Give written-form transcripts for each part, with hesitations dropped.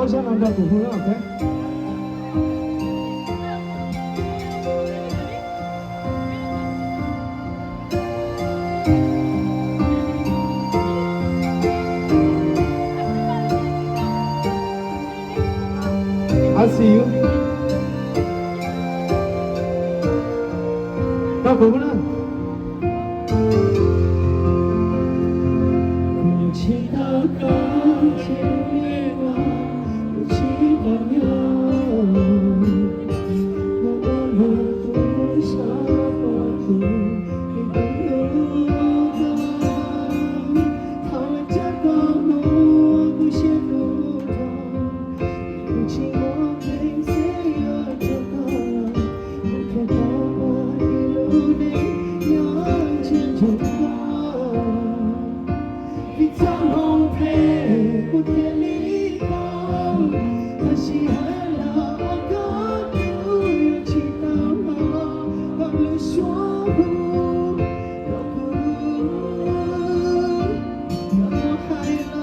好想拿到股份了，OK？I see you。到股份了。有祈祷告，见面我，有祈祷有，我不想我不一个路的，他们在光我不写不懂，不情我被谁又找到了，我看到我一路内有前途过。比苍红配不天理光，可惜很老个不有祈祷了，忘了说不要哭，要害了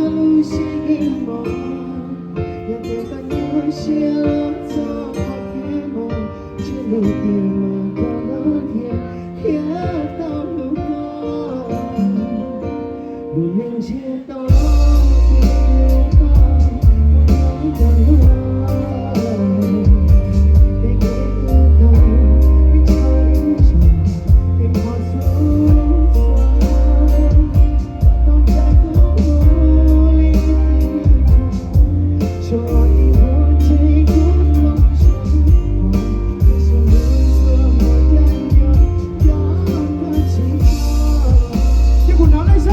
路线迷茫，要对半有些了走好天梦，只路边了过了天，天到路过。无人街道的月光，我的路，每个路口，每条路上，每条路上，都在跟我离别中，说一路追过梦想，可是路上我担忧，要的情况，结果拿来上。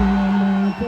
我的